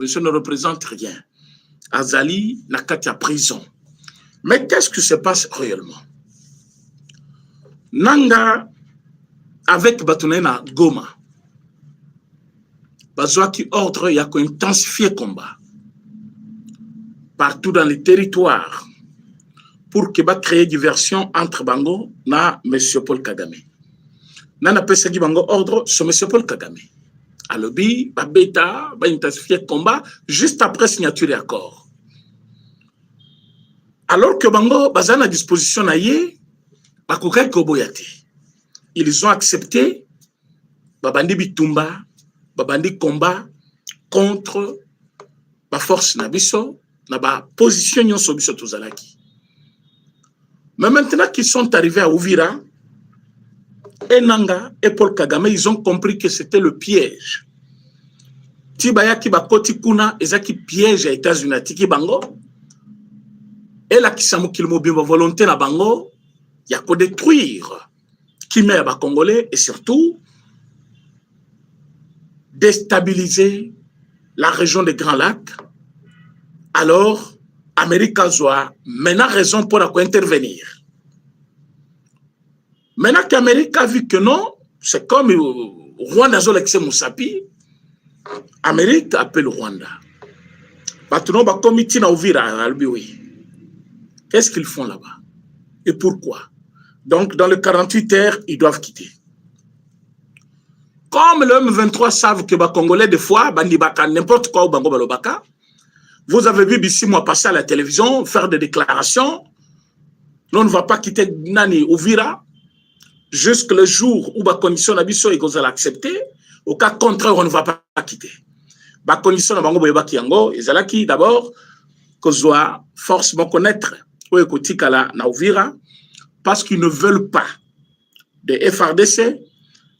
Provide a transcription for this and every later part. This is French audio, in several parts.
ne représente rien. Azali n'a qu'à la prison. Mais qu'est-ce qui se passe réellement? Nanga, avec Batunena Goma, Bazouaki ordre, il y a qu'à intensifier le combat partout dans les territoires pour que va créer diversion entre Bango na M. Paul Kagame. Nana Pesagi Bango ordre sur M. Paul Kagame. À l'objet, va bêta, va intensifier le combat juste après signature d'accord. Alors que Bango bazana à disposition naïe, bakokai koboyate. Ils ont accepté babandi bitumba, babandi combat contre la force nabiso, na ba position nyon sobiso tozalaki. Mais maintenant qu'ils sont arrivés à Uvira, Enanga et Paul Kagame, ils ont compris que c'était le piège. Tibayaki bakoti kuna ezaki piège à États-Unis tiki bango. Et là qui samu kilmobimba volonté na bango, il y a qu'à détruire qui met à Congolais et surtout déstabiliser la région des Grands Lacs. Alors, Amérique a maintenant raison pour intervenir. Maintenant qu'Amérique a vu que non, c'est comme Rwanda Zolekse Moussapi, Amérique appelle Rwanda. Batuno ba comité na Uvira albiwi. Qu'est-ce qu'ils font là-bas? Et pourquoi? Donc, dans le 48 heures, ils doivent quitter. Comme le M23 savent que les Congolais, des fois, n'importe quoi, vous avez vu ici, moi, passer à la télévision, faire des déclarations. On ne va pas quitter Nani Uvira jusqu'au le jour où la condition d'habitation est acceptée. Au cas contraire, on ne va pas quitter. La condition d'habitation, d'abord, que soit forcément connaître où est na Uvira, parce qu'ils ne veulent pas de FRDC,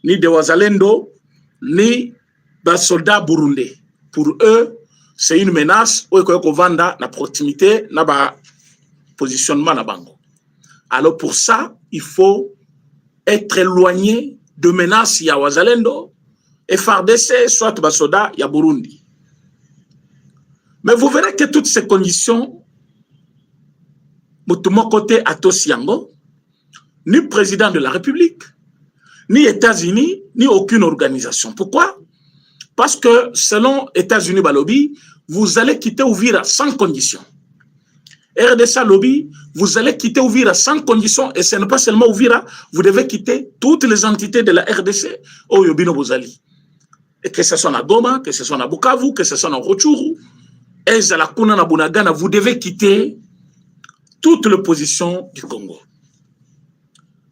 ni de Wazalendo, ni de soldats burundais. Pour eux, c'est une menace où est vanda la proximité, na positionnement na bango. Alors pour ça, il faut être éloigné de menaces ya Wazalendo, FRDC, soit soldats ya Burundi. Mais vous verrez que toutes ces conditions, de mon côté, Atos Yango, ni président de la République, ni États-Unis, ni aucune organisation. Pourquoi? Parce que selon États-Unis Balobi, vous allez quitter Uvira sans condition. RDC Lobby, vous allez quitter Uvira sans condition, et ce n'est pas seulement Uvira, vous devez quitter toutes les entités de la RDC au Yobino Bozali. Et que ce soit à Goma, que ce soit à Bukavu, que ce soit à Rutshuru, et à la Kuna na Bunagana, vous devez quitter toute l'opposition du Congo.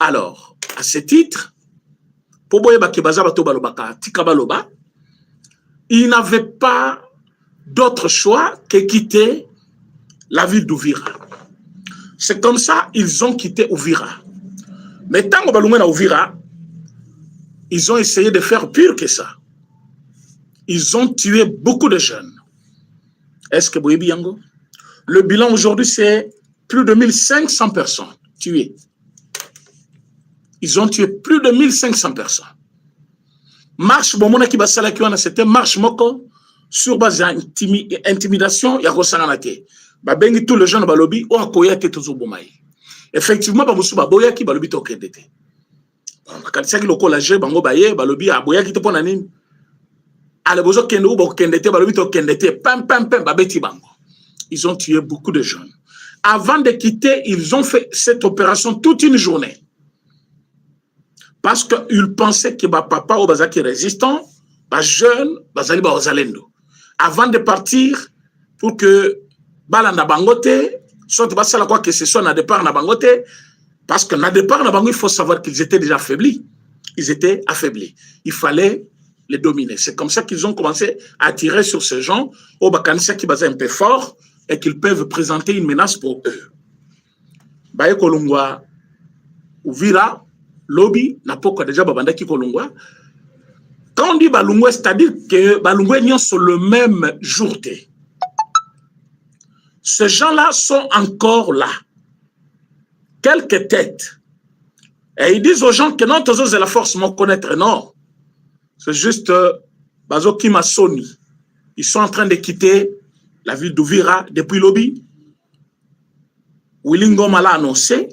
Alors, à ce titre, il n'avait pas d'autre choix que quitter la ville d'Uvira. C'est comme ça ils ont quitté Uvira. Mais tant que Uvira, ils ont essayé de faire pire que ça. Ils ont tué beaucoup de jeunes. Est-ce que vous voyez bien? Le bilan aujourd'hui, c'est plus de 1500 personnes tuées. Ils ont tué plus de 1500 personnes. Marche, c'était marche moko sur base d'intimidation, il y a Rosanganate. Babengi tous les gens dans lobby ou akoya ke tozobomaï. Effectivement, bamusu baboya ki balobi to kendete. Bakalisaki lokola je bango baye balobi aboya ki to pona nini. Ale bozo kendo ba kendete balobi to kendete pam pam pam babeti bango. Ils ont tué beaucoup de jeunes. Avant de quitter, ils ont fait cette opération toute une journée. Parce qu'ils pensaient que papa ou bazaki résistant, jeune, bazali ba ozalendo. Avant de partir, pour que balanda bangote, soit basala quoi que ce soit na départ na bangote, parce que na départ na bango, il faut savoir qu'ils étaient déjà affaiblis. Ils étaient affaiblis. Il fallait les dominer. C'est comme ça qu'ils ont commencé à tirer sur ces gens au bakanisa qui basent un peu fort et qu'ils peuvent présenter une menace pour eux. Baye Kolungwa Uvira lobby n'a pas déjà babandaki Kolungwa. Quand on dit Balungwe, c'est-à-dire que Balungwe n'y sont le même jour. Ces gens-là sont encore là. Quelques têtes. Et ils disent aux gens que non, tous la force m'ont connaître. Non. C'est juste Bazoki Masoni. ils sont en train de quitter la ville d'Uvira depuis Lobby. Willy Ngoma l'a annoncé.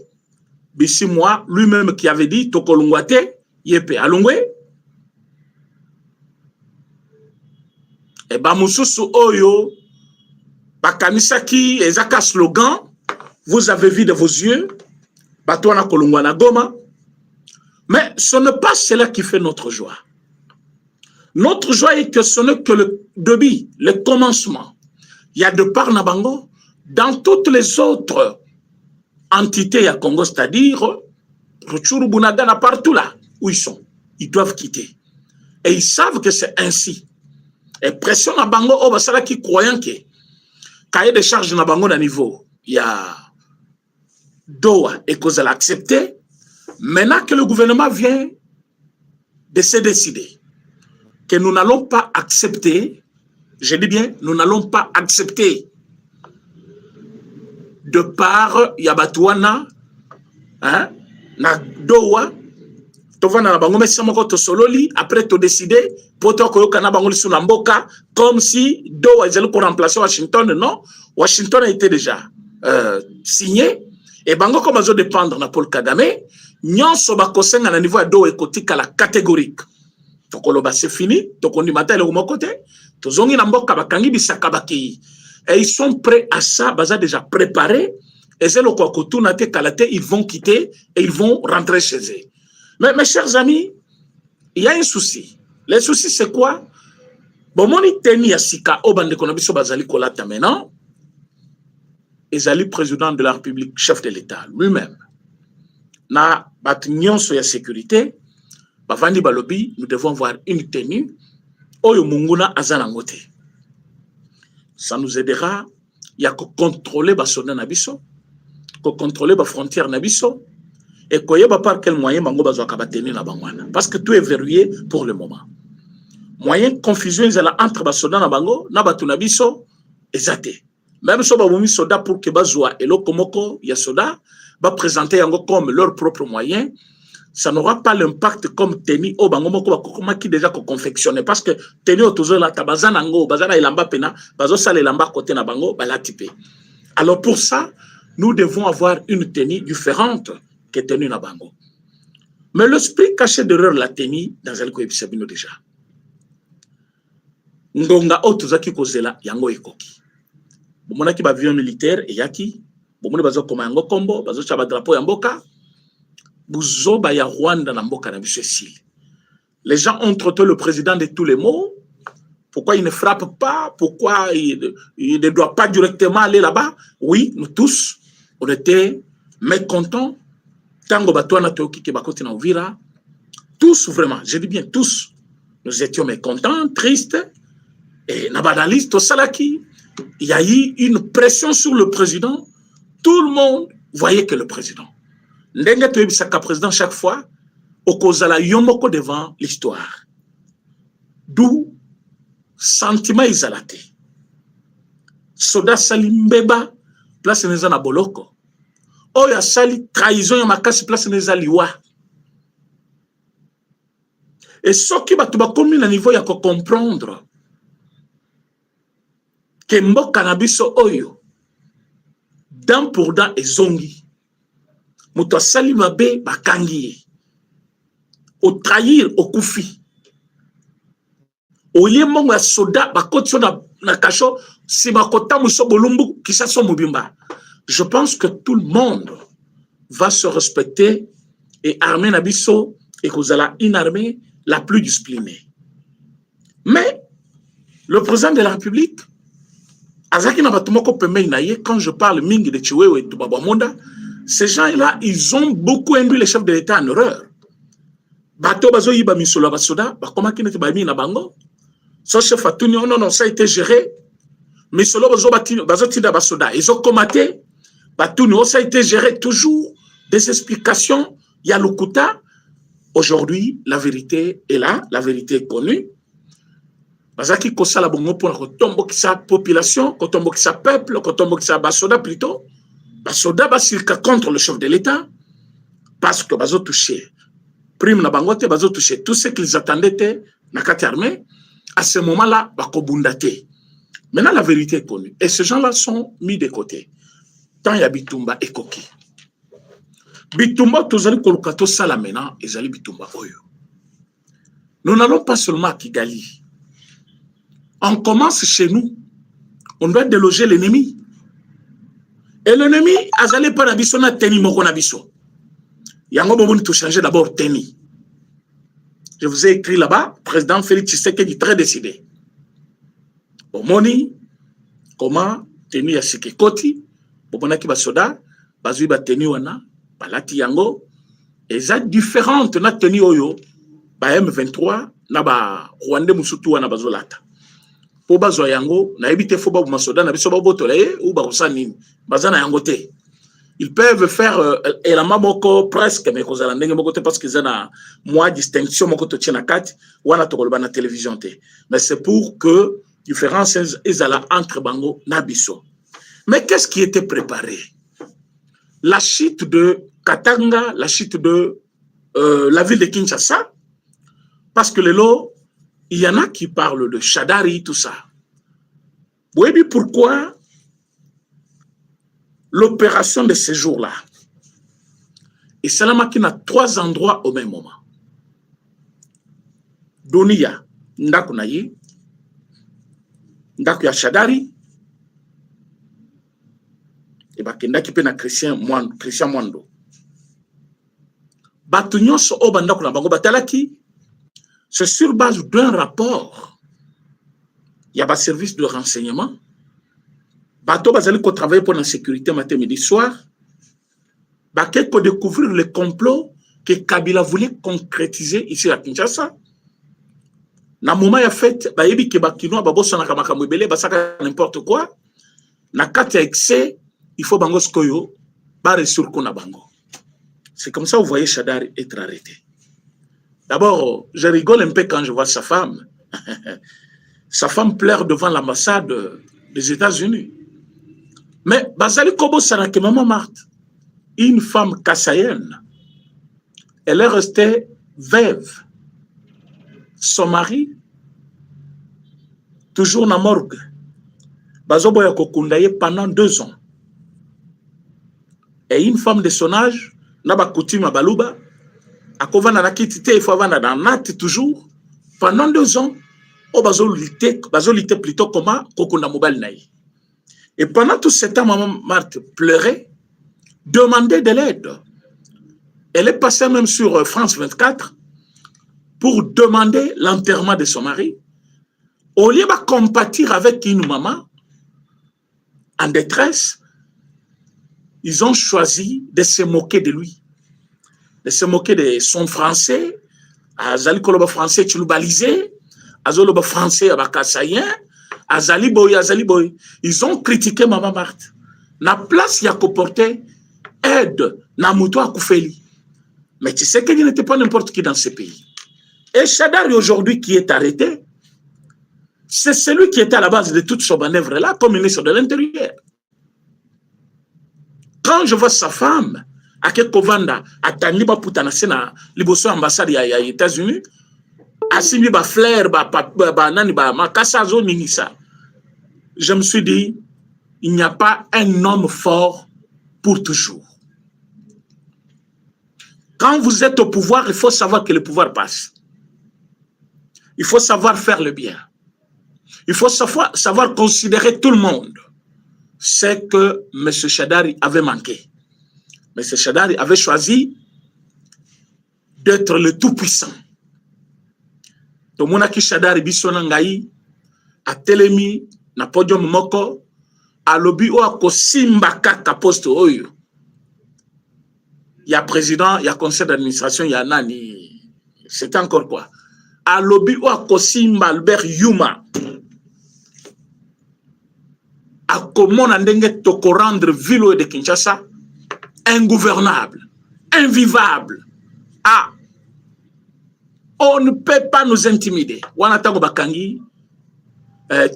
Bissi moi, lui-même qui avait dit Tokolungwate, Yepe Alungwe. Et Bamususu Oyo, Bakanisaki, Ezaka slogan, vous avez vu de vos yeux, Batouana Kolungwana Goma. Mais ce n'est pas cela qui fait notre joie. Notre joie est que ce n'est que le début, le commencement. Il y a de par Nabango, dans toutes les autres entités à Congo, c'est-à-dire Rutshuru, Bunagana, partout là où ils sont, ils doivent quitter. Et ils savent que c'est ainsi. Et pression à Bango, oh, ça là qui croyant que cahier de charges na Bango d'un niveau, il y a Doha et cause elle a accepté. Maintenant que le gouvernement vient de se décider que nous n'allons pas accepter, je dis bien, nous n'allons pas accepter de par Yabatouana, hein, na Doha, tovana na bango mesa moko to sololi après to décider poto ko yokana bango lisu na mboka comme si Doha ezali pour remplacer Washington. Non, Washington a été déjà signé et bango comme azo dépendre na Paul Kagame nyonso ba kosenga na niveau ya Doha ekotika la catégorique. Tokoloba c'est fini, tokondi mata le côté, tozongi na mboka bakangi bisaka baki. Et ils sont prêts à ça, baza déjà préparés. Et c'est le quoi ils vont quitter et ils vont rentrer chez eux. Mais mes chers amis, il y a un souci. Le souci c'est quoi? Bon, mon iteni yasika obande konabiso bazali kolata maintenant. Ezali président de la République, chef de l'État lui-même. Na batunion sur la sécurité, bavandi balobi, nous devons avoir une tenue. Oyo munguna azanangote. Ça nous aidera. Il y a que contrôler Basona Nabiso, que contrôler la frontière Nabiso, et qu'il y a par quel moyen Bango Bazo Kabateni na Bangwana. Parce que tout est verrouillé pour le moment. Moyen confusion entre Basona na Bango, Nabatu Nabiso, et Zate. Même si on a soda pour que Bazoa et Lokomoko, il y a soda, va présenter comme leur propre moyen. Ça n'aura pas l'impact comme Teni au Bangomoko qui déjà confectionné parce que Teni au toujours la tabazanango bazana ilamba pena bazo sale lamba côté na bango bala typé. Alors pour ça nous devons avoir une Teni différente que Teni na bango. Mais l'esprit caché derrière la Teni dans el koebisabino déjà. Ngonga otuzaki kozela yango ekoki. Bomona ki ba avion militaire et yaki bomona bazo koma yango kombo bazo chaba drapeau ya mboka. Bouzoba ya Rwanda na mboka na biso. Les gens ont traité le président de tous les maux. Pourquoi il ne frappe pas? Pourquoi il ne doit pas directement aller là-bas? Oui, nous tous, on était mécontents. Tango Batouana Teoki Kebakoti na Uvira. Tous, vraiment, je dis bien tous, nous étions mécontents, tristes. Et Nabadalis, Tosalaki, il y a eu une pression sur le président. Tout le monde voyait que le président. L'enga tu es président chaque fois, au kozala yomoko devant l'histoire. D'où sentiment isalate. Soda sali mbeba, place neza na boloko. Oya sali trahison ya makasi place neza liwa. Et ce qui va te commis na niveau ya ko comprendre que mboka na biso oyo dent pour dent ezongi. Moto sali mabe bakangi au trahir au kufi au lieu mongo ya soda bakotso na kacho si bakota muso bolumbu kisa so mobimba. Je pense que tout le monde va se respecter et armer nabiso et kozala une armée la plus disciplinée. Mais le président de la République azaki na batumoko pembe inaye quand je parle mingi de Chiwewe et Tubabamonda. Ces gens-là, ils ont beaucoup induit les chefs de l'État en erreur. Bato bazo yiba misolo basoda, bakoma kinete ba mi na bango. So chef atuni non, ça a été géré. Misolo bazo tinda basoda, ils ont comaté. Batuni ça a été géré toujours des explications, il y a l'okuta. Aujourd'hui, la vérité est là, la vérité est connue. Bazaki kosala bongo pour kotombo ki sa population, kotombo ki sa peuple, kotombo ki sa basoda plutôt. Basoda basilka contre le chef de l'État parce que bazo touché prime na bangote bazo touché tout ce qu'ils attendaient na kati armée à ce moment-là bakobundate Maintenant, la vérité est connue. Et ces gens-là sont mis de côté. Tant il y a Bitumba et Koki. Bitumba, tozali kolukato sala maintenant, ezali Bitumba oyo. Nous n'allons pas seulement à Kigali. On commence chez nous. On doit déloger l'ennemi. Et l'ennemi, azali pas nabiso na teni moko nabiso. Yango bobo tout changer d'abord teni. Je vous ai écrit là-bas, président Félix Tshisekedi très décidé. Omoni, comment teni ya Sikekoti, bobonaki basoda, bazui ba teni wana, balati yango, eza différente na teni oyo, ba M23, na ba Rwanda musutu wana bazolata. Po bazwa yango, na ebite fo ba masoda na biso ba botole ou ba kosani, bazana yango te. Ils peuvent faire elama moko presque mais kozala ndenge moko te parce qu'ils ont moi distinction moko to tiena kat wana to kolba na télévision te. Mais c'est pour que différence ezala entre bango na biso. Mais qu'est-ce qui était préparé? La chute de Katanga, la chute de la ville de Kinshasa, parce que il y en a qui parlent de Shadari, tout ça. Vous voyez pourquoi l'opération de ces jours-là, et Salamaki a 3 endroits au même moment. Donia, Ndakunayi, Ndakuya Shadari, et Bakendaki Pena Christian Mwando. Batunyon so Obandakuna Bango Batalaki, c'est sur base d'un rapport. Il y a un service de renseignement. Bateau Bazali qui travaille pour la sécurité matin, midi, soir. Baké pour découvrir le complot que Kabila voulait concrétiser ici à Kinshasa. Na moment ya fait, bayebi ke bakino babosa na kamaka mwebele basaka n'importe quoi. Na kati ya excès, il faut bango skoyo ba resur kona bango. C'est comme ça vous voyez Shadari être arrêté. D'abord, je rigole un peu quand je vois sa femme. Sa femme pleure devant l'ambassade des États-Unis. Mais Bazali Kobo Sanake Maman Marthe, une femme kassaïenne, elle est restée veuve. Son mari, toujours dans la morgue, Bazoboya Kokundaye pendant 2 ans. Et une femme de son âge, Naba Koutima Balouba, à Kovana la Kitite, il faut avoir dans Nat toujours, pendant 2 ans, au Bazolité plutôt comment Kokunda Mobile Naï. Et pendant tout ce temps, Maman Marthe pleurait, demandait de l'aide. Elle est passée même sur France 24 pour demander l'enterrement de son mari. Au lieu de compatir avec une maman en détresse, ils ont choisi de se moquer de lui, de se moquer de son français, Azali Koloba français tchoulubalisé, Azoloba français abakassayen, Azali Boy. Ils ont critiqué Maman Marthe. Na place y a comporté aide, na mouto à Koufeli. Mais tu sais qu'il n'était pas n'importe qui dans ce pays. Et Shadari aujourd'hui qui est arrêté, c'est celui qui était à la base de toute son manœuvre là, comme ministre de l'Intérieur. Quand je vois sa femme, à Kekovanda, à Taniba Poutanasena, l'Ibosso ambassade à États-Unis, à Simi Bafler, Nani Makasazo Ninisa, je me suis dit, il n'y a pas un homme fort pour toujours. Quand vous êtes au pouvoir, il faut savoir que le pouvoir passe. Il faut savoir faire le bien. Il faut savoir considérer tout le monde. C'est que M. Shadari avait manqué. M. Shadari avait choisi d'être le tout-puissant. Tomonaki Shadari bisonangai a telemi na podium moko a lobi o ako simba kaka poste oyo. Il y a président, il y a conseil d'administration, il y a nani. C'était encore quoi? A lobi o ako simba Albert Yuma. A comment ndenge toko rendre ville de Kinshasa ingouvernable, invivable. Ah, on ne peut pas nous intimider. Wanatango bakangi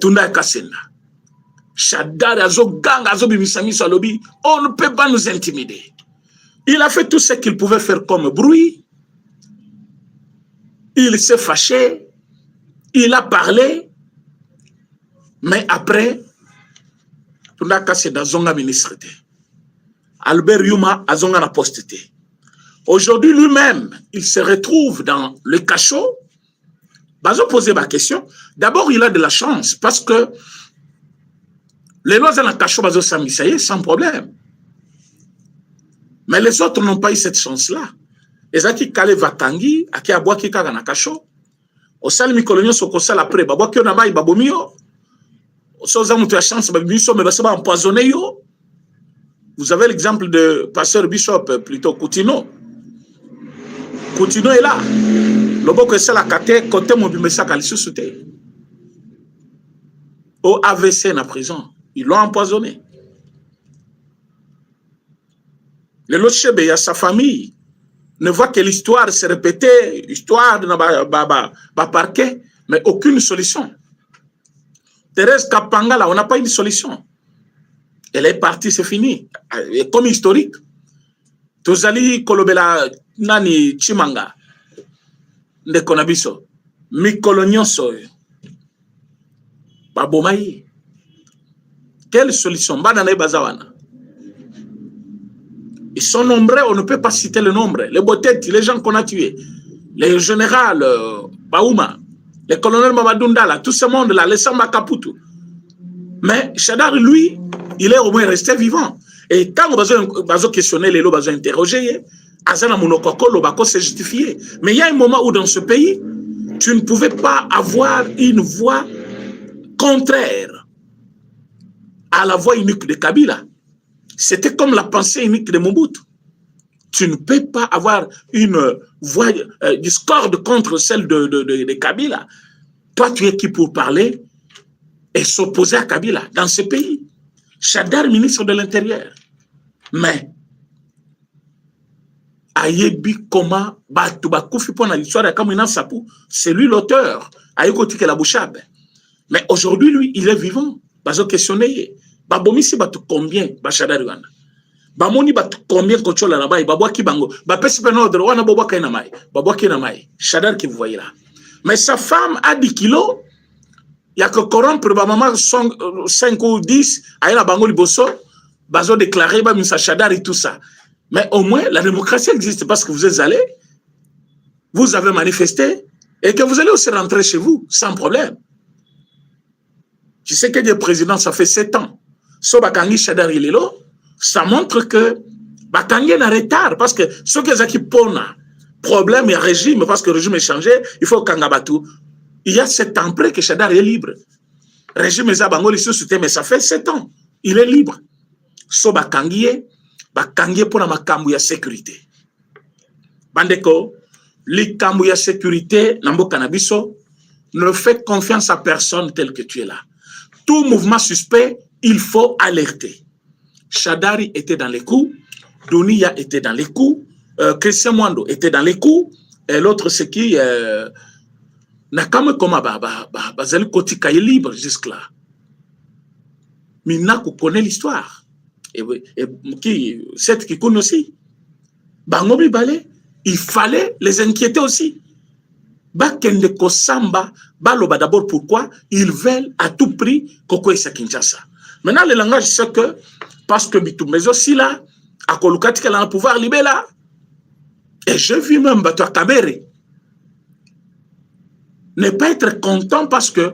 tunda kasena. Shadari azo ganga azo bimisami salobi, on ne peut pas nous intimider. Il a fait tout ce qu'il pouvait faire comme bruit. Il s'est fâché. Il a parlé. Mais après, tout le monde c'est dans un ministre. Albert Yuma a zonga na posté. Aujourd'hui, lui-même, il se retrouve dans le cachot. Bazo poser ma question. D'abord, il a de la chance parce que les lois dans le cachot, bazo samisaye, sans problème. Mais les autres n'ont pas eu cette chance-là. Les gens qui kale vatangi, qui aboua qui kaga na cachot. Au sal mikolonio sokosal après, baboua qui onama babomio. Au sal mutu a chance, babiso mais basaba empoisonné yo. Vous avez l'exemple de pasteur Bishop, plutôt Coutino. Coutino est là. Le boko c'est la côté mobimesa kalisu souté. Au AVC na prison, ils l'ont empoisonné. Le Lochebe et sa famille ne voient que l'histoire se répéter, l'histoire de ba parquet, mais aucune solution. Thérèse Kapangala, on n'a pas une solution. Elle est partie, c'est fini. Comme historique. Tozali kolobela nani chimanga. Nde konabiso. Mikolo nyonso. Babomayi. Quelle solution? Banane bazawana. Ils sont nombreux, on ne peut pas citer le nombre. Les Botetti, les gens qu'on a tués. Les généraux Baouma. Les colonels Mamadundala. Tout ce monde-là. Les Samba Kaputu. Mais Chadar, lui, il est au moins resté vivant. Et quand on va questionner les lots, on va interroger, Azana Monokoko, Bako s'est justifié. Mais il y a un moment où dans ce pays, tu ne pouvais pas avoir une voix contraire à la voix unique de Kabila. C'était comme la pensée unique de Mobutu. Tu ne peux pas avoir une voix discorde contre celle de Kabila. Toi, tu es qui pour parler et s'opposer à Kabila dans ce pays? Chadar, ministre de l'Intérieur. Mais, Ayebi Koma, Batoubakufi pour l'histoire de Kamina Sapou, c'est lui l'auteur. Ayekoti que la bouchabe. Mais aujourd'hui, lui, il est vivant. Bazo questionné. Babomi si batu combien, Bachadar Uganda. Bamoni batu combien kochola na bayi, babwa ki bango. Bapesi ben ordre, wana babwa kaina mai. Babwa kaina mai. Chadar qui vous voyez là. Mais sa femme a 10 kilos. Il y a que corrompre maman 5 ou 10 à la bango liboso bazo déclaré ba misa Chadar et tout ça. Mais au moins la démocratie existe parce que vous êtes allés, vous avez manifesté et que vous allez aussi rentrer chez vous sans problème. Tu sais que le président ça fait 7 ans. So bakangi Chadar ilelo, ça montre que bakangi est en retard parce que ceux qui pona problème et régime parce que le régime est changé, il faut kangabatu. Il y a 7 ans près que Chadar est libre. Régime Zabango, mais ça fait 7 ans. Il est libre. So bakangie pour la makambu ya sécurité. Bandeko, li kambu ya sécurité, nambo kanabiso, ne fais confiance à personne tel que tu es là. Tout mouvement suspect, il faut alerter. Chadari était dans les coups, Dunia était dans les coups, Christian Mwando était dans les coups, et l'autre c'est qui Nakame koma bazali kotika est libre jusque-là. Mina ko connaît l'histoire. Et qui cette qui connaît aussi. Bangobi balé, il fallait les inquiéter aussi. Bakende ko samba baloba d'abord pourquoi ils veulent à tout prix koko esa Kinshasa. Maintenant le langage c'est que parce que mais aussi là à kolukati qu'elle a un pouvoir libéral. Et je vis même bato Kabere. Ne pas être content parce que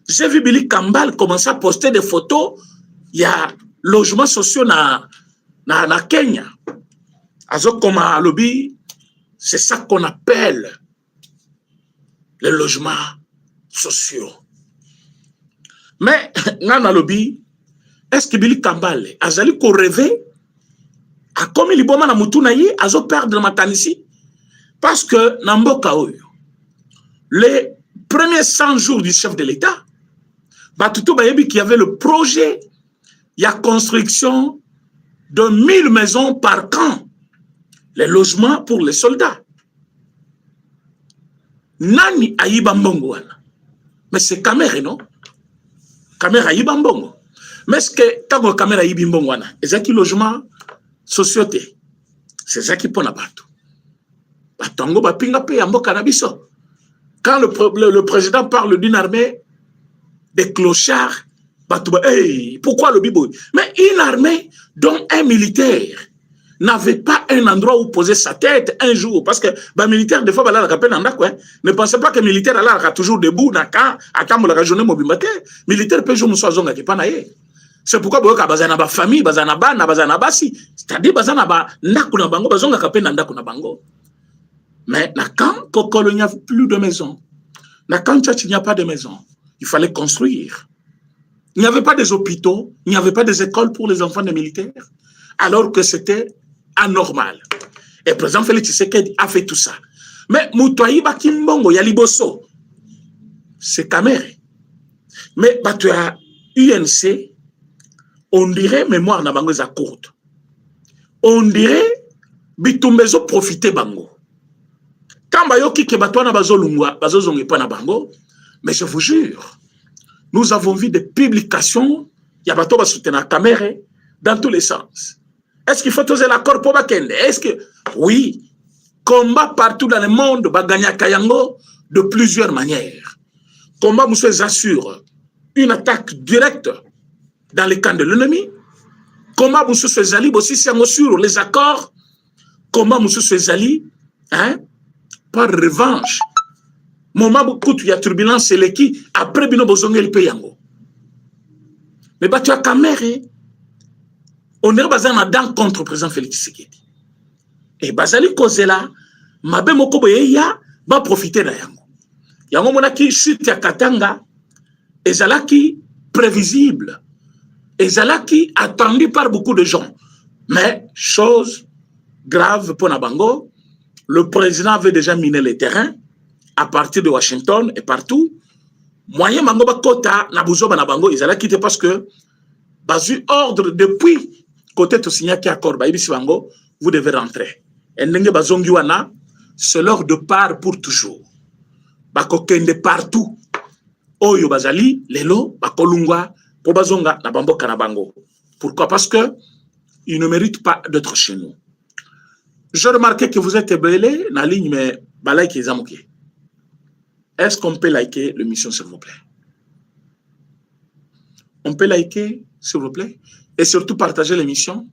j'ai vu Billy Kambal commencer à poster des photos. Il y a logements sociaux na Kenya. Azokoma lobby, c'est ça qu'on appelle les logements sociaux. Mais nana lobby, est-ce que Billy Kambal azali ko rêver a comme il boma na mutuna yi azo perdre matanisi? Parce que Namboka Oyo, les premiers 100 jours du chef de l'État, Batuto Bayebi qui avait le projet, il y a construction de 1000 maisons par camp, les logements pour les soldats. Nani Aïbambongo. Mais c'est Kamere, non? Kamere Aïbambongo. Mais est-ce que quand Kamere Aïbambongo, c'est qui logement société? C'est ça qui pone à partout. Batongo bapinga pe yambo kanabiso. Quand le président parle d'une armée des clochards, hey, pourquoi le bibo? Mais une armée dont un militaire n'avait pas un endroit où poser sa tête un jour. Parce que les militaires, des fois, ne pensez pas que le militaire est toujours debout à la journée mobilimité. Le militaire peut jouer zonga qui pas. C'est pourquoi il y a une famille, il y a une basi. C'est-à-dire qu'il y a une bango. Mais quand il n'y a plus de maison, quand il n'y a pas de maison, il fallait construire. Il n'y avait pas des hôpitaux, il n'y avait pas des écoles pour les enfants des militaires, alors que c'était anormal. Et le président Félix Tshisekedi a fait tout ça. Mais Moutouaï Bakimbongo, Yaliboso, c'est Kamere. Mais tu as UNC, on dirait mémoire na bango za courte. On dirait bitumbezo profiter bango. Quand bayoki ke batwana bazolungwa, bazozongi pa na bango, mais je vous jure, nous avons vu des publications, il y a bateau soutenir Kamere dans tous les sens. Est-ce qu'il faut oser l'accord pour Bakende? Est-ce que oui, combat partout dans le monde, Baganya Kayango de plusieurs manières. Combat monsieur assure une attaque directe dans les camps de l'ennemi. Combat monsieur Zali aussi sur les accords. Combat monsieur Zali, hein, par revanche. Moment beaucoup il y a turbulence c'est l'équipe après bino bozongeli peyango. Mais bah tu as Kamere. On est basé dans contre le président Félix Tshisekedi. Et Bazali Kozela, Mabe Mokoboyeya va profiter de Yango. Yango monaki chute ya Katanga, ezalaki prévisible, ezalaki attendu par beaucoup de gens. Mais chose grave pour Nabango, le président avait déjà miné les terrains à partir de Washington et partout. Moyen Mango Bakota, Nabuzo Banabango, ezalaki parce que basu ordre depuis côté tout signé qui accord vous devez rentrer. Et c'est l'heure de part pour toujours. Bakokende partout. Oyo bazali lelo bakolungwa po bazonga na bambo kanabango. Pourquoi? Parce que ils ne méritent pas d'être chez nous. Je remarquais que vous êtes belé na ligne mais balai zamuki. Est-ce qu'on peut liker l'émission s'il vous plaît? On peut liker s'il vous plaît? Et surtout partager l'émission.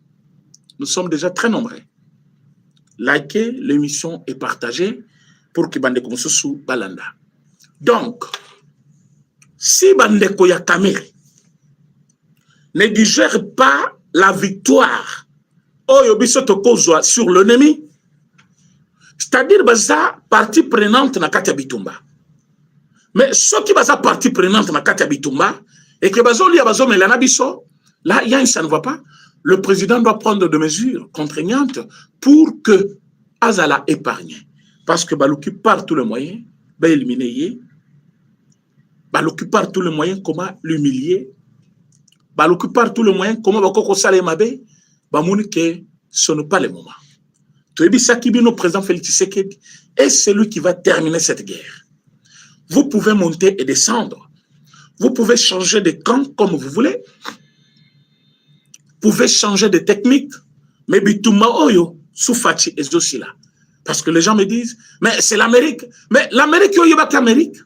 Nous sommes déjà très nombreux. Likez l'émission et partagez pour que Bandeko Moussousou balanda. Donc, si Bandeko ya Kamere ne digère pas la victoire sur l'ennemi, c'est-à-dire baza partie prenante na Katia Bitumba. Mais ce qui baza partie prenante na Katia Bitumba et que bazo li bazo melana biso, là, ça ne va pas. Le président doit prendre des mesures contraignantes pour que Azala épargne. Parce que Balouki par tous les moyens, va éliminer. Balouki par tous les moyens, comment l'humilier. Balouki par tous les moyens, comment Bakoko Salemabe. Bamouni que ce n'est pas le moment. Toebi Sakibino, président Félix Tshisekedi, est celui qui va terminer cette guerre. Vous pouvez monter et descendre. Vous pouvez changer de camp comme vous voulez. Vous pouvez changer de technique, mais Bitouma Oyo, Soufachi et Zosila. Parce que les gens me disent, mais c'est l'Amérique. Mais l'Amérique, il y a l'Amérique.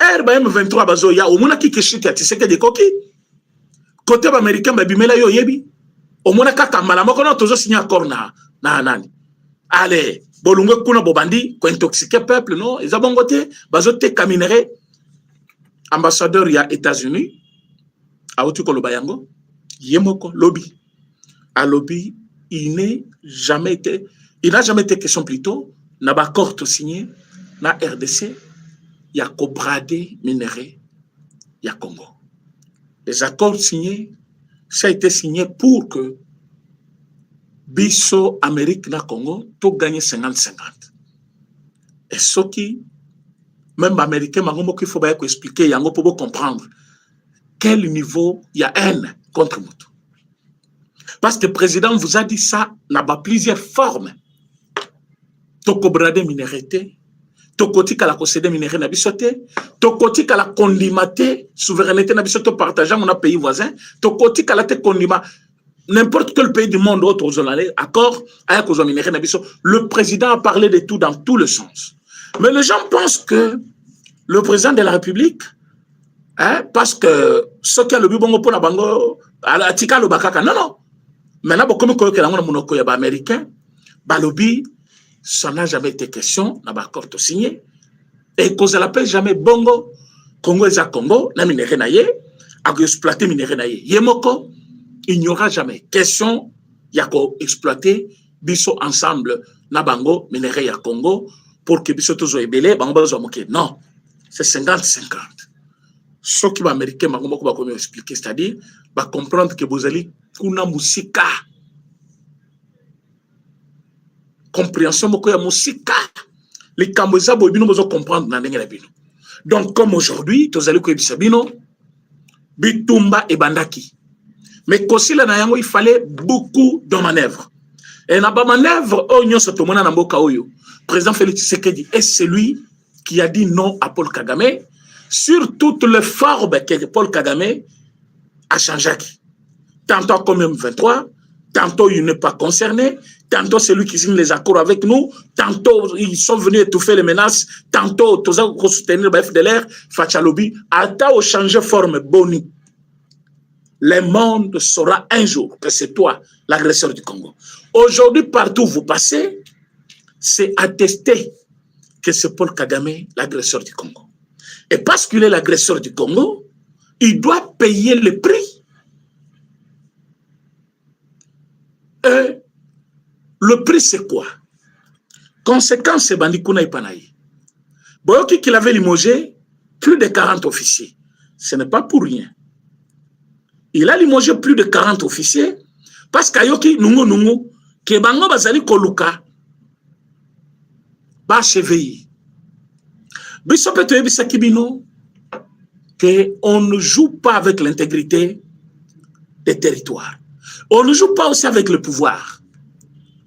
M23 Bazoya, au Mona qui keshite, tu sais que des coquilles. Côté américain, Bimela yo yebi. Au Mona Kakamala, Mokono, toujours signé un corps na nani. Allez, Bolungo Kuna Bobandi, ko intoxiqué peuple, non? Ils ont bon côté, Bazote Kaminere, ambassadeur, il y a États-Unis, à Otukolo Bayango. Yemoko, lobby. À lobby, il n'a jamais été question plutôt, n'a pas accord signé, na RDC, il y a Cobradé minéré, il y a Congo. Les accords signés, ça a été signé pour que Bisso, Amérique, na Congo, tout gagne 50-50. Et ce qui, même Américain, il faut expliquer, il y a un peu pour comprendre quel niveau il y a haine contre nous. Parce que le président vous a dit ça, n'a pas plusieurs formes. Toko brade minérité, toko tika la concédé minéré na bisoté, toko tika la condimaté, souveraineté na bisoté partageant mon pays voisin, toko tika la te condima, n'importe quel pays du monde autre aux accord, avec aux minéré na bisoté. Le président a parlé de tout dans tout le sens. Mais les gens pensent que le président de la République, parce que ce qui a le bon pour la bango, à tika le bakaka, non, non. Maintenant, comme on a un américain, balobi, ça n'a jamais été question, n'a pas accord signé. Et qu'on ne l'appelle jamais bongo, Congo et Congo, n'a minéré naïe, à exploiter minéré naïe. Yemoko, il n'y aura jamais question, il y a qu'à exploiter, biso ensemble, na bango, minéré à Congo, pour que biso tozo ebele, bango bazo moké. Non, c'est 50-50. Ce qui va américain, bango va comme expliquer, c'est-à-dire, va comprendre que vous allez, kuna musika. Compréhension, moko ya musika. Les Cambodgiens vont comprendre dans les bino. Donc, comme aujourd'hui, tu allez connaître bino, Bitumba et Bandaki. Mais il fallait beaucoup de manœuvres. Et dans la manœuvre, le président Félix Tshisekedi est celui qui a dit non à Paul Kagame sur toutes les formes que Paul Kagame a changé. Tantôt comme M23, tantôt il n'est pas concerné, tantôt c'est lui qui signe les accords avec nous, tantôt ils sont venus étouffer les menaces, tantôt tous les soutenir le FDLR, Fachalobi, à au changer forme boni. Le monde saura un jour que c'est toi l'agresseur du Congo. Aujourd'hui, partout où vous passez, c'est attesté que c'est Paul Kagame l'agresseur du Congo. Et parce qu'il est l'agresseur du Congo, il doit payer le prix. Le prix, c'est quoi? Conséquence, c'est Bandikuna Ipanaï. Boyoki qu'il avait limogé plus de 40 officiers. Ce n'est pas pour rien. Il a limogé plus de 40 officiers parce qu'Ayoki Nungo, que Bango Bazali Koluka, ba cheville. Bisopete Bisakibino, qu'on ne joue pas avec l'intégrité des territoires. On ne joue pas aussi avec le pouvoir.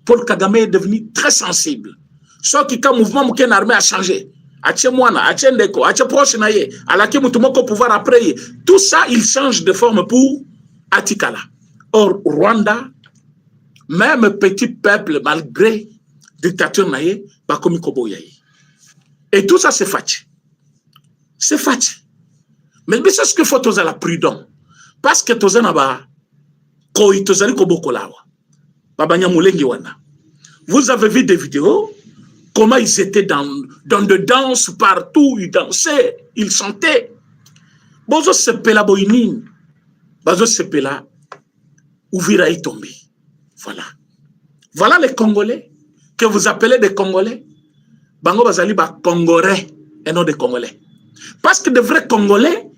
Paul Kagame est devenu très sensible. Soit qu'il y a un mouvement qui armée a changé. Pouvoir après. Tout ça, il change de forme pour Atikala. Or, Rwanda, même petit peuple, malgré dictature naïe, va comme Koboyaï. Et tout ça, c'est fatigué. C'est fatigué. Mais c'est ce qu'il faut tous à la prudence. Parce que tous à vous avez vu des vidéos, comment ils étaient dans de danses partout, ils dansaient, ils chantaient. Bozo sepela boinin, bozo sepela, ouvira est tombé. Voilà. Voilà les Congolais, que vous appelez des Congolais. Bango bazali ba Congolais et non des Congolais. Parce que de vrais Congolais,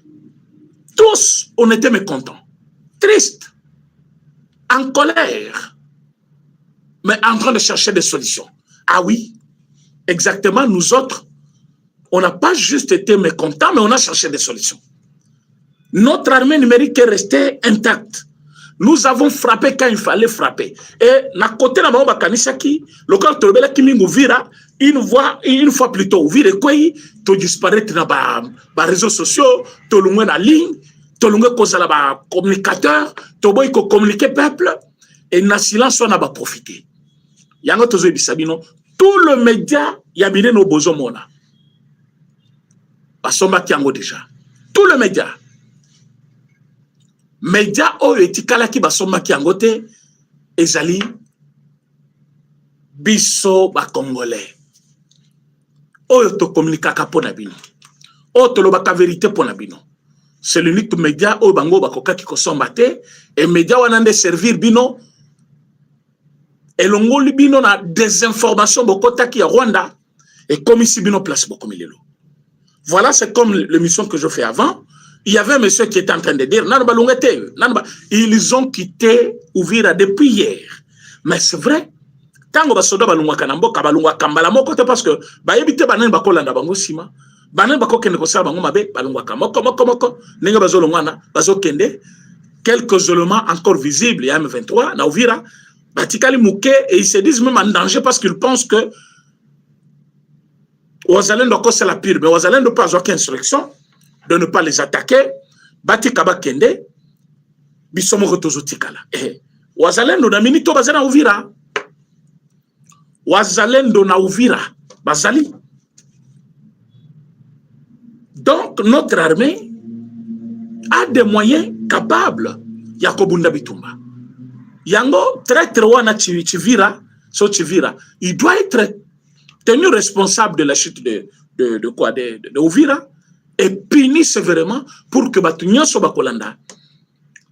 tous, on était mécontents, tristes, en colère, mais en train de chercher des solutions. Ah oui, exactement, nous autres, on n'a pas juste été mécontents, mais on a cherché des solutions. Notre armée numérique est restée intacte. Nous avons frappé quand il fallait frapper. Et na côté na mamba kanisaki, le corps tobela kimingu vira, une fois plus tôt, vire quoi, to disparaître dans les réseaux sociaux, to lungwe na ligne, to lungwe cause la ba communicateur, to boy ko communiquer peuple, et na silence on a ba profité. Yango tozo bisabino, tout le média yabine no bozo mona. Basomba kiango déjà. Tout le média. Média o etikala ki basomba kiango te ezali biso ba congolais. O to communiquer pona bino. O to lo ba vérité pona bino. C'est l'unique média o bango ba koka ki kosomba te et média wana nde servir bino. Et l'ongoli bino na désinformation bokota ki ya Rwanda et comme ici bino place bokomilelo. Voilà, c'est comme l'émission que je fais avant. Il y avait un monsieur qui était en train de dire ils ont quitté Uvira depuis hier. Mais c'est vrai. Tango basoda balungwa kanamboka balungwa kambala moko te parce que ba yebite banen bakolanda bango sima. Banen bakokende ko sala bango mabe balungwa kamoko nenga bazolongwana bazokende quelques éléments encore visibles, il y a M23 na Uvira. Batikali Mouké, et ils se disent même en danger parce qu'ils pensent que Ouazalendo c'est la pire, mais Ouazalendo n'a pas aucune instruction de ne pas les attaquer. Batikaba Kende, Bisomo Rotozotikala. Ouazalendo na minito bazana Uvira. Ouazalendo na Uvira, Bazali. Donc, notre armée a des moyens capables. Yakobunda Bitumba. Yango, traître wana Chivira, so Chivira, il doit être tenu responsable de la chute de Uvira et puni sévèrement pour que Batunyan so bakolanda.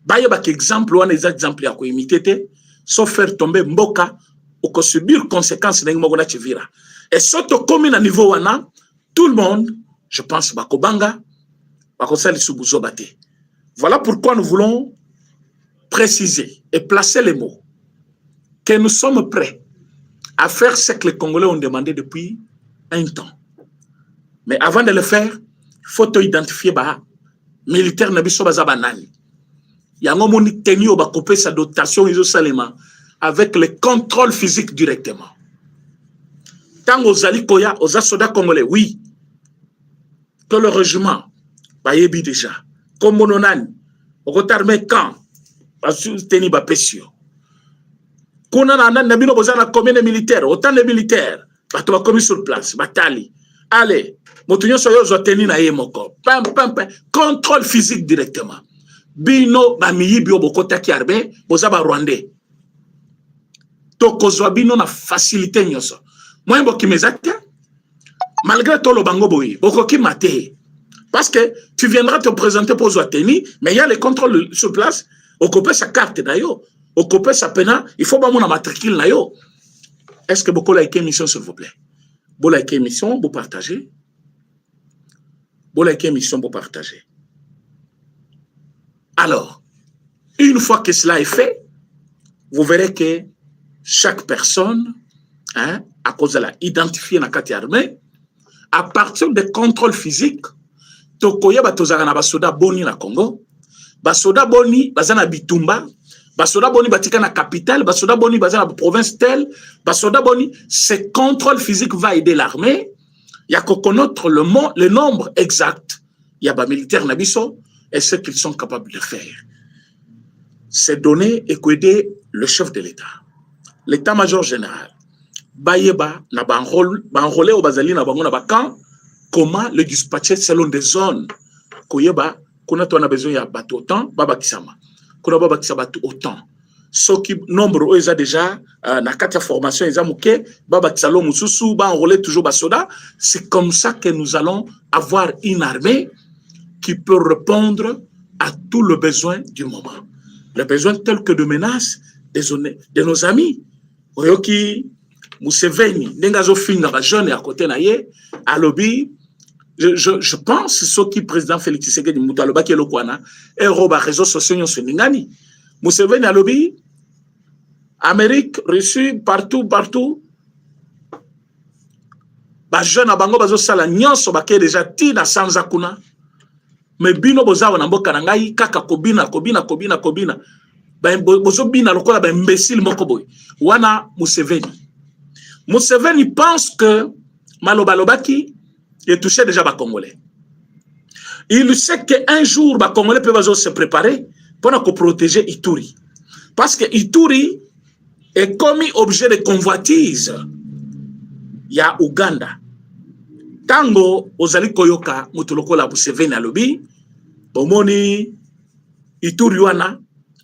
Baye bak exemple, wana les exemples ya ko imiter, sauf faire tomber Mboka ou ko subir conséquences de Ngomona Chivira. Et surtout comme à niveau wana, tout le monde, je pense, bakobanga, bakosali subuzo bate. Voilà pourquoi nous voulons préciser et placer les mots que nous sommes prêts à faire ce que les Congolais ont demandé depuis un temps. Mais avant de le faire, il faut identifier les militaires nabiso bazabanani. Yango moni tenio ba couper sa dotation iso salema avec le contrôle physique directement. Tant aux alikoya, aux soldats congolais, oui, que le régiment ba yebi déjà. Comme mononani, au retarmé quand ba souteni ba pesio. Kuna na nabino bozana commune militaire, autant de militaires, ba to ba commis sur place, batali. Allez, motunyo soyo zo teni na yemoko. Pam pam pam, contrôle physique directement. Bino ba miyibi obokota ki arbe, boza ba rwandais. Tokozwa bino na facilité nyoso. Moi mboki mezate, malgré tout le bango boyi, bokoki mate. Parce que tu viendras te présenter pour Zouateni, mais il y a les contrôles sur place, occuper sa carte d'ailleurs, occuper sa pena, il faut pas mon matricule d'ailleurs. Est-ce que beaucoup like émission s'il vous plaît? Vous like émission, vous partagez. Vous like émission, vous partagez. Alors, une fois que cela est fait, vous verrez que chaque personne, hein, à cause de la identifier dans la carte armée, à partir des contrôles physiques, tokoya batozaka na basoda boni na Congo, basoda boni bazana bitumba, basoda boni batika na capitale, basoda boni bazana province telle, basoda boni, ce contrôle physique va aider l'armée. Il y a qu'on connaître le nombre exact. Il y a des militaires nabiso et ce qu'ils sont capables de faire. C'est donner et aider le chef de l'État, l'état-major général. Bayeba na banrolé au bazali na bango na bakan. Comment le dispatcher selon des zones. Koyeba, qu'on a besoin de bateau autant, baba kisama. Qu'on a baba kisama autant. Ce qui nombre ils a déjà na quatre formation ils a mouké, baba kisalo mususu, ba enrôler toujours basoda. C'est comme ça que nous allons avoir une armée qui peut répondre à tous les besoins du moment. Les besoins tels que de menaces de nos amis. Oyoki Museveni, nengazo finga ba jeune à côté na ye, à lobby. Je pense ce qui président Félix Tshisekedi Mutaloba qui est le Kwana et roba réseaux sociaux sur Ningani. Museveni à lobby, Amérique, Russie, partout. Ba jeune abango bazo sala nyonso ba ke déjà ti na sanza kuna. Mais bino boza wana mboka na ngai kaka kobina. Ba bozo bina lokola ba imbécile moko boy. Wana Museveni pense que Malobalobaki est touché déjà par Congolais. Il sait qu'un jour, les Congolais peuvent se préparer pour protéger Ituri. Parce que Ituri est commis objet de convoitise. Il y a Ouganda. Tango, Ozali Koyoka, Mutuloko la Museveni à lobby, Bomoni, Ituri wana,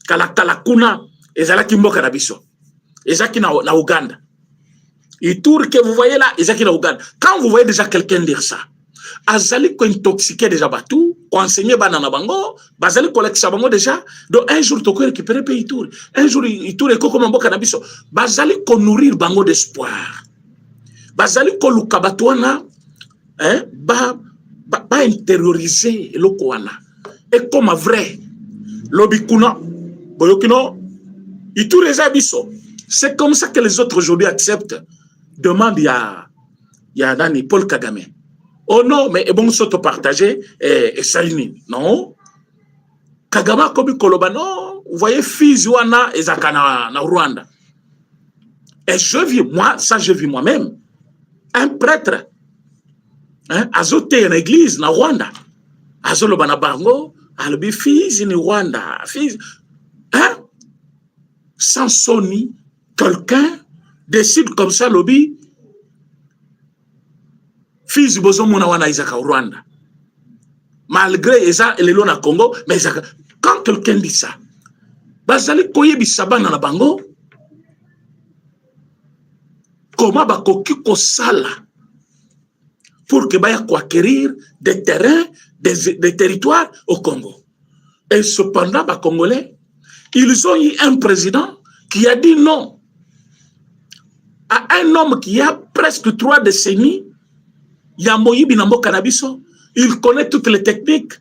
Kalakuna, Ezalaki Mboka na biso. Ezaki na Ouganda. Ituri que vous voyez là, Ezaki na Ouganda. Quand vous voyez déjà quelqu'un dire ça, Azali ko intoxiqué déjà batou, ko enseigner banana bango, bazali collecter bango déjà. Donc un jour toko récupérer pays Ituri. Un jour Ituri ko comme Mboka na biso, bazali ko nourrir bango d'espoir. Bazali ko luka batwana, hein, ba intérioriser loko wana. Et comme vrai, lobikuna, boyokino, Ituri ezabiso. C'est comme ça que les autres aujourd'hui acceptent. Demande il y a Nani Paul Kagame. Oh non, mais bon, s'auto-partager et salini. Non. Kagame comme Koloba, non. Vous voyez, fils wana ezaka na Rwanda. Et je vis, moi, ça je vis moi-même. Un prêtre, hein, azoté en église na Rwanda. Azoloba na bango, albi fils ni Rwanda. Fils, hein? Sans soni, quelqu'un décide comme ça, lobby, fils bozo mona wana Isaka au Rwanda. malgré eza elelo na Congo, mais quand quelqu'un dit ça, bazali koyebisa bana na bango comment bakoki kosala pour que baya acquérir des terrains, des territoires au Congo. Et cependant, les Congolais, ils ont eu un président qui a dit non à un homme qui a presque 3 décennies. Yamoyi Binambo Kanabiso, il connaît toutes les techniques.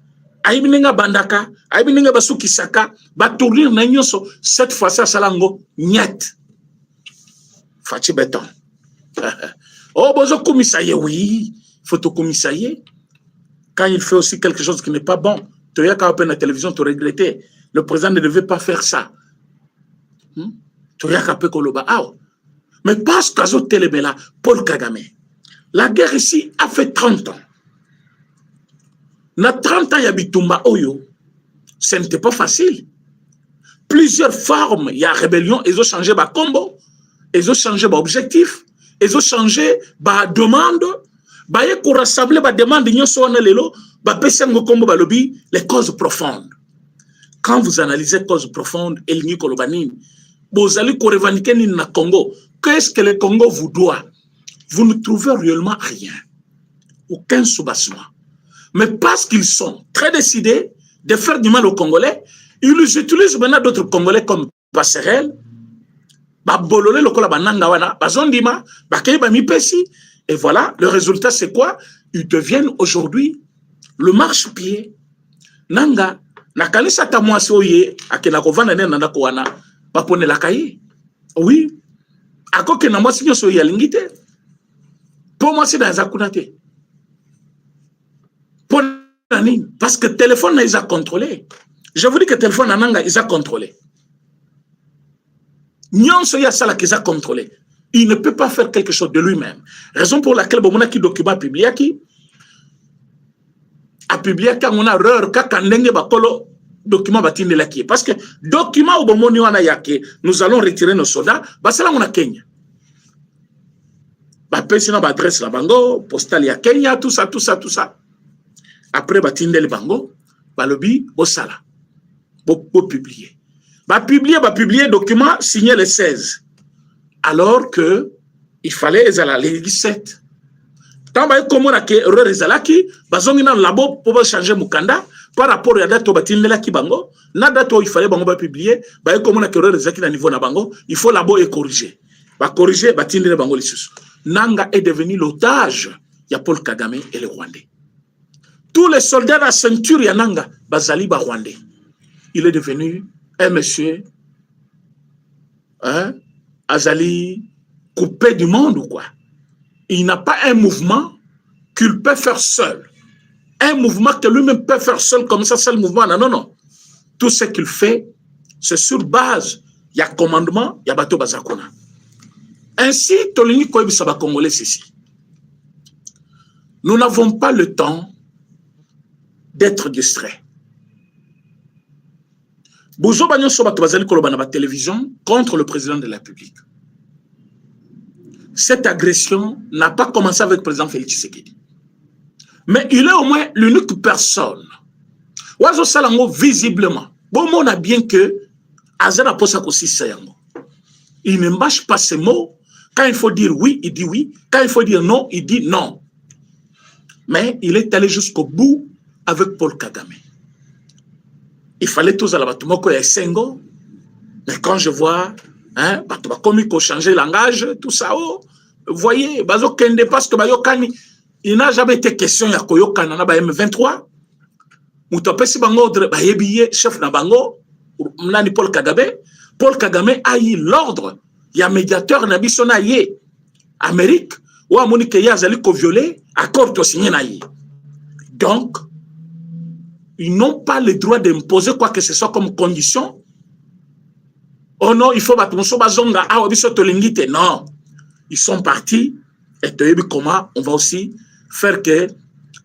Aïbininga Bandaka, Aïbininga Basuki Saka, Batourlir Nanyoso, cette fois-ci à Salango, Niet. Fachi Béton. Oh, bozo komisaye, oui, il faut te komisaye. Quand il fait aussi quelque chose qui n'est pas bon, tu as qu'à ouvrir la télévision, tu regrettes. Le président ne devait pas faire ça. Tu as qu'à Koloba. Mais parce qu'Azo Telebela, Paul Kagame, la guerre ici a fait 30 ans. Na 30 ans, il y a Bitumba Oyo. Ce n'était pas facile. Plusieurs formes, il y a rébellion, ils ont changé ma combo, ils ont changé ma objectif, ils ont changé ma demande, ils ont rassemblé ma demande, ils ont les causes profondes. Quand vous analysez les causes profondes, vous allez revendiquer le Congo. Qu'est-ce que le Congo vous doit? Vous ne trouvez réellement rien. Aucun soubassement. Mais parce qu'ils sont très décidés de faire du mal aux Congolais, ils utilisent maintenant d'autres Congolais comme passerelle, Babolole, Lokola Banangawana, Bazondima, Bakei Bamipesi. Et voilà, le résultat c'est quoi? Ils deviennent aujourd'hui le marche-pied. Nanga, Nakalisa Tamwasoye, Akenakovana Nanda Koana, Bapone Lakaye. Oui. Ako ke na mwasi nyoso ya lingite. Pour moi c'est dans Akunate. Pour nani? Parce que le téléphone ils a contrôlé. Je vous dis que le téléphone Ananga ils a contrôlé. Nyonso ya sala qu'ils a contrôlé. Il ne peut pas faire quelque chose de lui-même. Raison pour laquelle bomona ki document publié qui a publié quand on a erreur kaka ndenge bakolo document batinde la qui parce que document au bomoni wana yake nous allons retirer nos soldats basala on a Kenya. Ba pesina ba adresse la bango postal ya Kenya tout ça. Après batinde le bango balobi bosala bo publier. Ba publier document signé le 16. Alors que il fallait les 17. Tant que comme on a que erreur ezalaki bazongi na labo pour changer mukanda par rapport à date batinde la ki bango na date il fallait bango ba publier ba comme on a que erreur ezalaki na niveau na bango il faut labo et corriger. Ba corriger batinde le bango lisusu. Nanga est devenu l'otage ya Paul Kagame et les Rwandais. Tous les soldats à la ceinture ya Nanga bazali ba Rwandais. Il est devenu un monsieur Azali coupé du monde ou quoi. Il n'a pas un mouvement qu'il peut faire seul. Un mouvement que lui-même peut faire seul, comme ça, c'est le mouvement. Non. Tout ce qu'il fait, c'est sur base. Il y a commandement, il y a bateau bazakona. Ainsi, Tolini Koibisaba Congolais, ceci. Nous n'avons pas le temps d'être distraits. Bozo Banyo Sobato Bazali Kolobana ba télévision contre le président de la République. Cette agression n'a pas commencé avec le président Félix Tshisekedi. Mais il est au moins l'unique personne. Oazo Salango, visiblement. Bon, on a bien que Azana Posako Sisayango. Il ne mâche pas ses mots. Quand il faut dire oui, il dit oui. Quand il faut dire non, il dit non. Mais il est allé jusqu'au bout avec Paul Kagame. Il fallait tous à la Batumoko et Sengo. Mais quand je vois, comme il faut changer le langage, tout ça, vous voyez, Bazo Kende, parce que Bayokani, il n'a jamais été question de Koyokana na M23. Moutopesi Bango, Bayebiye, chef na Bango, Nani Paul Kagame. Paul Kagame a eu l'ordre, il y a médiateur Nabisona Ye, Amérique, ou à Monique Yazali ko violé, accord to signé na Ye. Donc, ils n'ont pas le droit d'imposer quoi que ce soit comme condition. Oh non, il faut battre mon sobazonga, non. Ils sont partis, et tu sais comment on va aussi faire que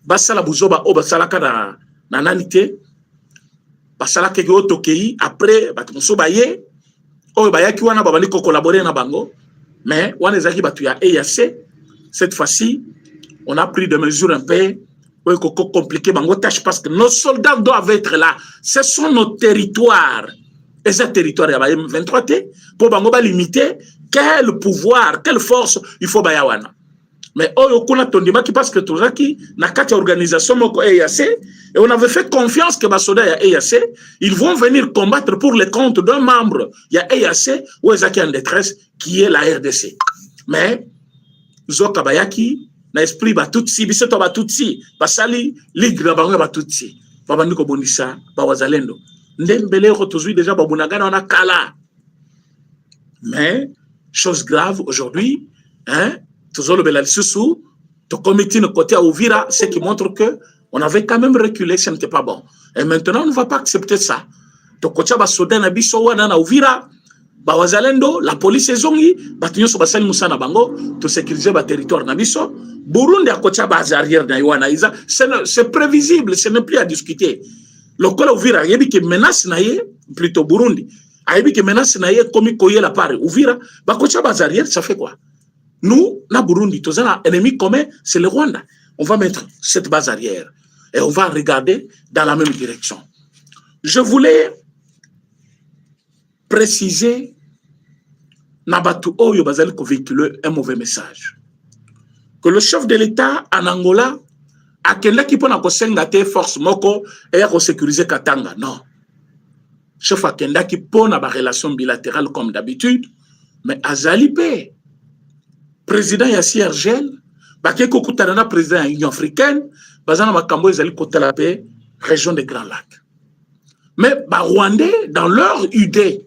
Basala Bouzoba, Basala Kada, Nananite, Basala Kego Tokei, après, battre mon sobaye, Bayaki wana babani ko collaborer na bango, mais Wanezaki Batuya EAC, cette fois-ci, on a pris des mesures un peu Oui, compliqué, bango tâche parce que nos soldats doivent être là. Ce sont nos territoires. Et ce territoire, il y a 23 T, pour bango limiter quel pouvoir, quelle force il faut bayawana. Mais oh, on a tondima qui parce que tout ça qui n'a qu'à organisation moko EAC et on avait fait confiance que basoda ya EAC, ils vont venir combattre pour le compte d'un membre. Il y a EAC ou Ezaki en détresse qui est la RDC. Mais Zoka Bayaki na esprit batutsi biseto batutsi basali ligue na bango batutsi babandi ko bonisa ba wazalendo ndembele ko tozui déjà babunagana na kala. Mais chose grave aujourd'hui, hein, toujours le sous ton comité de côté à Ouvira, ce qui montre que on avait quand même reculé, ce n'était pas bon. Et maintenant on ne va pas accepter ça. To côté ba soda na biso wana na Ouvira ba wazalendo la police ezongi batunyo so basali musana bango to sécuriser ba territoire na biso. Burundi à côté base arrière na Yoana Isa, c'est prévisible, ce n'est plus à discuter. Le col Ouvira yebi que menace na ye plutôt Burundi. Ayebi que menace na ye comme koye la part Ouvira, ba côté base arrière ça fait quoi? Nous, na Burundi, tous un ennemi commun, c'est le Rwanda. On va mettre cette base arrière et on va regarder dans la même direction. Je voulais préciser Nabatu Oyo Bazali ko véhiculer un mauvais message. Que le chef de l'État en Angola a quelqu'un qui peut n'a force moko et a sécuriser Katanga. Non. Chef a quelqu'un qui peut na relation bilatérale comme d'habitude, mais Azali P. Président Yassi Argel, Baké Kokutarana, président de l'Union africaine, Bazana Makambo, ils allaient côté la paix, région des Grands Lacs. Mais Rwandais, dans leur idée,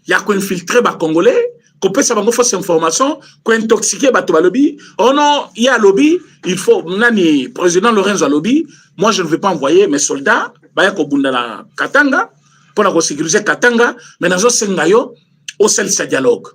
il y a qu'un infiltré Congolais, qu'on peut savoir fausse information, qu'on intoxiqué Batobalobi. Oh non, il y a lobby, il faut, Nani, président Lorenzo lobby, moi je ne vais pas envoyer mes soldats, Bayako Bundala Katanga, pour la sécuriser Katanga, mais dans un Sengayo, au sein de ce dialogue.